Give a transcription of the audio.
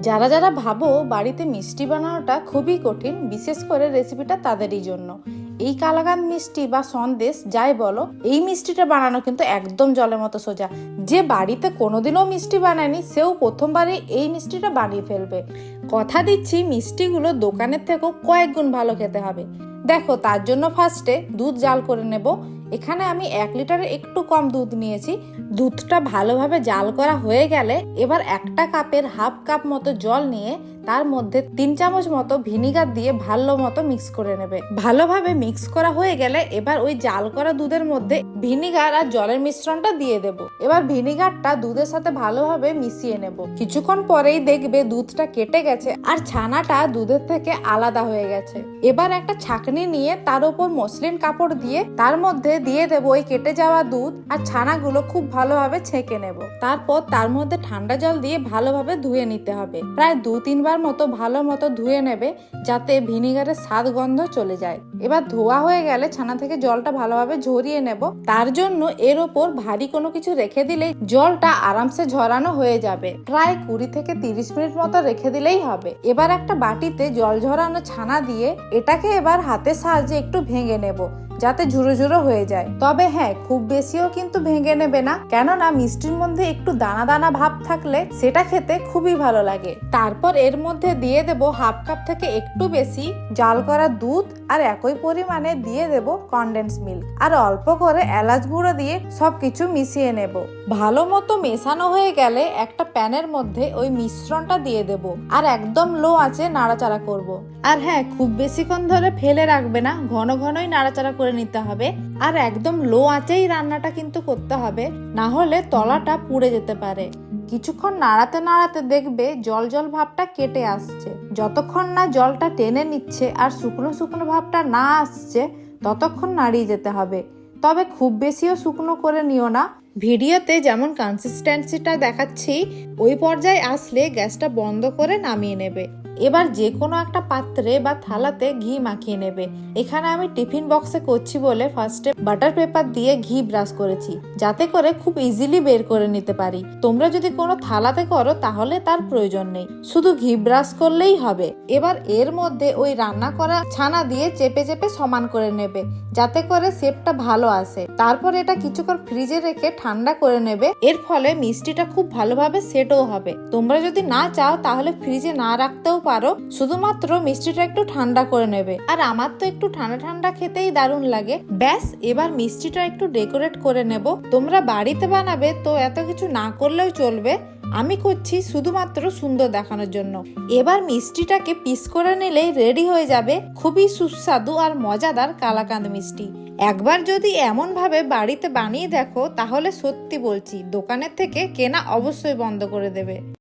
যারা যারা ভাবো বাড়িতে মিষ্টি বানানোটা খুবই কঠিন, বিশেষ করে রেসিপিটা তাদেরই জন্য। এই কালাকাঁদ মিষ্টি বা সন্দেশ যাই বলো, এই মিষ্টিটা বানানো কিন্তু একদম জলের মতো সোজা। যে বাড়িতে কোনোদিনও মিষ্টি বানায়নি সেও প্রথমবারই এই মিষ্টিটা বানিয়ে ফেলবে। কথা দিচ্ছি মিষ্টিগুলো দোকানের থেকেও কয়েক গুণ ভালো খেতে হবে। দেখো, তার জন্য ফার্স্টে দুধ জাল করে নেব। এখানে আমি 1 লিটারের একটু কম দুধ নিয়েছি। দুধটা ভালোভাবে জাল করা হয়ে গেলে এবার একটা কাপের হাফ কাপ মতো জল নিয়ে তার মধ্যে 3 চামচ মতো ভিনিগার দিয়ে ভালো মতো মিক্স করে নেবে। ভালোভাবে মিক্স করা হয়ে গেলে এবার ওই জাল করা দুধের মধ্যে ভিনিগার আর জলের মিশ্রণটা দিয়ে দেব। এবার ভিনিগারটা দুধের সাথে ভালোভাবে মিশিয়ে নেব। কিছুক্ষণ পরেই দেখবে দুধটা কেটে গেছে আর ছানাটা দুধের থেকে আলাদা হয়ে গেছে। এবার একটা ছাঁকনি নিয়ে তার উপর মসলিন কাপড় দিয়ে তার মধ্যে দিয়ে দেবো ওই কেটে যাওয়া দুধ আর ছানাগুলো খুব ভালোভাবে ছেঁকে নেব। তারপর তার মধ্যে ঠান্ডা জল দিয়ে ভালোভাবে ধুয়ে নিতে হবে। প্রায় 2-3 বার মতো ভালো মতো ধুয়ে নেবে, যাতে ভিনিগারের স্বাদ গন্ধ চলে যায়। এবার ধোয়া হয়ে গেলে ছানা থেকে জলটা ভালোভাবে ঝরিয়ে নেব। তার জন্য এর ওপর ভারী কোনো কিছু রেখে দিলেই জলটা আরামসে ঝরানো হয়ে যাবে। প্রায় 20 থেকে 30 মিনিট মতো রেখে দিলেই হবে। এবার একটা বাটিতে জল ঝরানো ছানা দিয়ে এটাকে এবার হাতের সাহায্যে একটু ভেঙে নেব, যাতে ঝুরো ঝুরো হয়ে যায়। তবে হ্যাঁ, খুব বেশিও কিন্তু ভেঙে নেবে না, কেননা মিষ্টির মধ্যে একটু দানা দানা ভাব থাকলে সেটা খেতে খুবই ভালো লাগে। তারপর এর মধ্যে দিয়ে দেব হাফ কাপ থেকে একটু বেশি জাল করা দুধ আর একই পরিমাণে দিয়ে দেব কনডেন্স মিল্ক আর অল্প করে এলাচ গুঁড়ো দিয়ে সবকিছু মিশিয়ে নেব। ভালো মতো মেশানো হয়ে গেলে একটা প্যানের মধ্যে ওই মিশ্রণটা দিয়ে দেব আর একদম লো আঁচে নাড়াচাড়া করব। আর হ্যাঁ, খুব বেশিক্ষণ ধরে ফেলে রাখবে না, ঘন ঘনই নাড়াচাড়া করে নিতে হবে। আর একদম লো আঁচেই রান্নাটা কিন্তু করতে হবে, না হলে তলাটা পুড়ে যেতে পারে। কিছুক্ষণ নাড়াতে নাড়াতে দেখবে জল জল ভাবটা কেটে আসছে। যতক্ষণ না জলটা টেনে নিচ্ছে আর শুকনো শুকনো ভাবটা না আসছে ততক্ষণ নাড়িয়ে যেতে হবে। তবে খুব বেশিও শুকনো করে নিও না। ভিডিওতে যেমন কনসিস্টেন্সিটা দেখাচ্ছি ওই পর্যায়ে আসলে গ্যাসটা বন্ধ করে নামিয়ে নেবে। এবার যে কোনো একটা পাত্রে বা থালাতে ঘি মাখিয়ে নেবে। এখানে আমি টিফিন বক্সে করছি বলে ফার্স্টে বাটার পেপার দিয়ে ঘি ব্রাশ করেছি, যাতে করে খুব ইজিলি বের করে নিতে পারি। তোমরা যদি কোনো থালাতে করো তাহলে তার প্রয়োজন নেই, শুধু ঘি ব্রাশ করলেই হবে। এবার এর মধ্যে ওই রান্না করা ছানা দিয়ে চেপে চেপে সমান করে নেবে, যাতে করে শেপটা ভালো আসে। তারপর এটা কিছুক্ষণ ফ্রিজে রেখে ঠান্ডা করে নেবে। এর ফলে মিষ্টিটা খুব ভালোভাবে সেটও হবে। তোমরা যদি না চাও তাহলে ফ্রিজে না রাখতেও পারো, শুধুমাত্র মিষ্টিটা একটু ঠান্ডা করে নেবে। আর আমার তো একটু ঠান্ডা ঠান্ডা খেতেই দারুণ লাগে। ব্যাস, এবার মিষ্টিটা একটু ডেকোরেট করে নেব। তোমরা বাড়িতে বানাবে তো এত কিছু না করলেও চলবে, আমি করছি শুধুমাত্র সুন্দর দেখানোর জন্য। এবার মিষ্টিটাকে পিস করে নিলেই রেডি হয়ে যাবে খুবই সুস্বাদু আর মজাদার কালাকাঁদ মিষ্টি। একবার যদি এমন ভাবে বাড়িতে বানিয়ে দেখো তাহলে সত্যি বলছি দোকানের থেকে কেনা অবশ্যই বন্ধ করে দেবে।